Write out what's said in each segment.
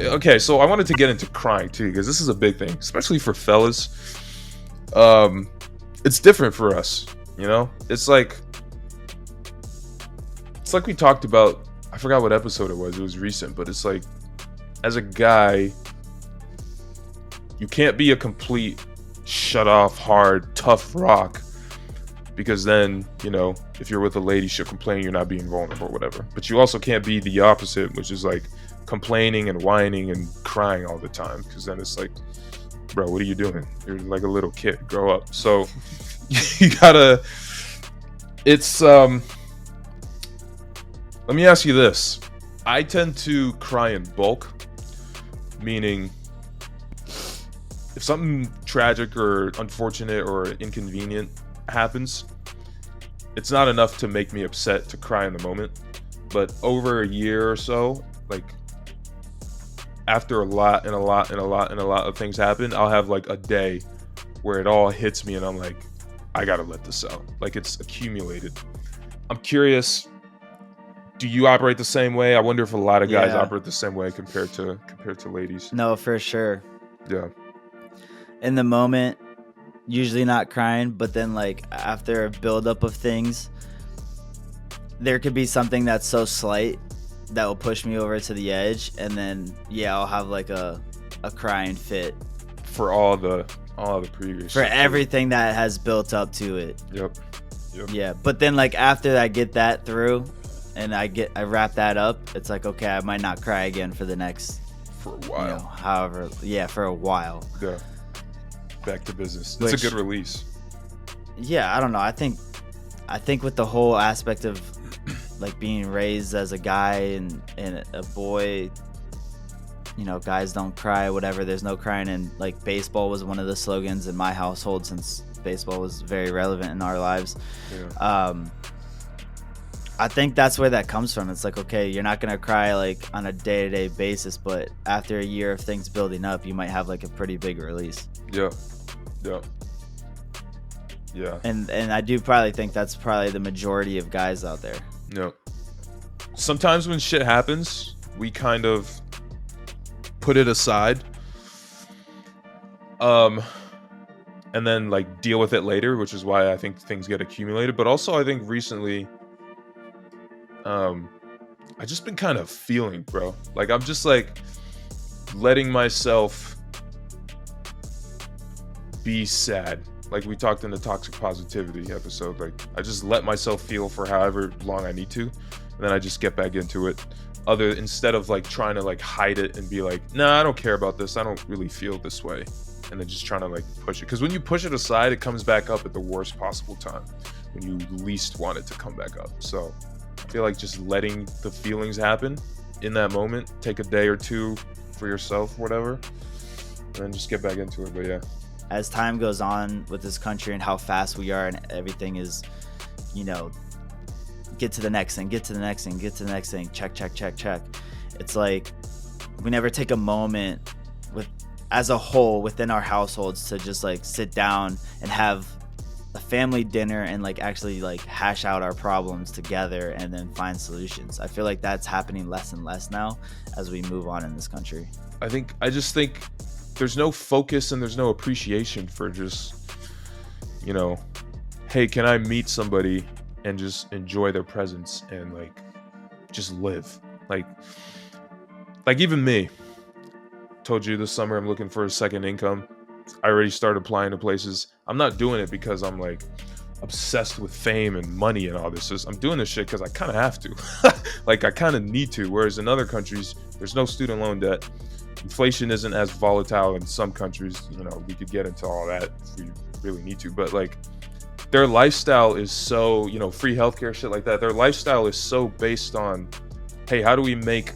Okay, so I wanted to get into crying too, because this is a big thing, especially for fellas. Um, it's different for us, you know. It's like we talked about. I forgot what episode it was. It was recent, but it's like, as a guy, you can't be a complete shut off, hard, tough rock, because then, if you're with a lady, she'll complain you're not being vulnerable or whatever. But you also can't be the opposite, which is like complaining and whining and crying all the time, because then it's like, bro, what are you doing? You're like a little kid. Grow up. So you gotta. It's Let me ask you this. I tend to cry in bulk, meaning if something tragic or unfortunate or inconvenient happens, it's not enough to make me upset to cry in the moment. But over a year or so, like after a lot of things happen, I'll have like a day where it all hits me and I'm like, I gotta let this out. Like, it's accumulated. I'm curious, do you operate the same way? I wonder if a lot of guys operate the same way compared to ladies. No, for sure. Yeah. In the moment, usually not crying, but then like after a buildup of things, there could be something that's so slight that will push me over to the edge, and then I'll have like a crying fit for all the previous, for everything that has built up to it. Yep. Yeah, but then like after I get that through and I wrap that up, it's like, okay, I might not cry again for a while. For a while. Yeah. Back to business. It's a good release. Yeah, I don't know. I think with the whole aspect of like being raised as a guy and a boy, guys don't cry, whatever. There's no crying. And like baseball was one of the slogans in my household, since baseball was very relevant in our lives. Yeah. I think that's where that comes from. It's like, okay, you're not going to cry like on a day-to-day basis, but after a year of things building up, you might have like a pretty big release. Yeah. And I do probably think that's probably the majority of guys out there. Yeah. Sometimes when shit happens, we kind of put it aside. And then like deal with it later, which is why I think things get accumulated. But also I think recently, I just been kind of feeling, bro. Like I'm just like letting myself be sad. Like we talked in the toxic positivity episode. Like I just let myself feel for however long I need to, and then I just get back into it. Instead of like trying to like hide it and be like, nah, I don't care about this. I don't really feel this way. And then just trying to like push it. Because when you push it aside, it comes back up at the worst possible time, when you least want it to come back up. So I feel like just letting the feelings happen in that moment, take a day or two for yourself, whatever, and then just get back into it. But yeah. As time goes on with this country and how fast we are, and everything is, get to the next thing, check. It's like we never take a moment as a whole within our households to just like sit down and have a family dinner and like actually like hash out our problems together and then find solutions. I feel like that's happening less and less now as we move on in this country. I just think there's no focus and there's no appreciation for just, hey, can I meet somebody and just enjoy their presence and like just live? Like even me, told you this summer I'm looking for a second income. I already started applying to places. I'm not doing it because I'm like obsessed with fame and money and all this. I'm doing this shit because I kind of have to. Like I kind of need to. Whereas in other countries, there's no student loan debt. Inflation isn't as volatile in some countries. We could get into all that if we really need to. But like their lifestyle is so, free healthcare, shit like that. Their lifestyle is so based on, hey, how do we make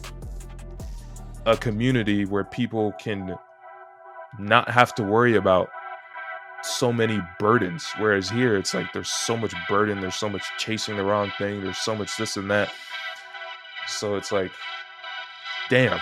a community where people can not have to worry about so many burdens, whereas here it's like there's so much burden, there's so much chasing the wrong thing, there's so much this and that. So it's like, damn.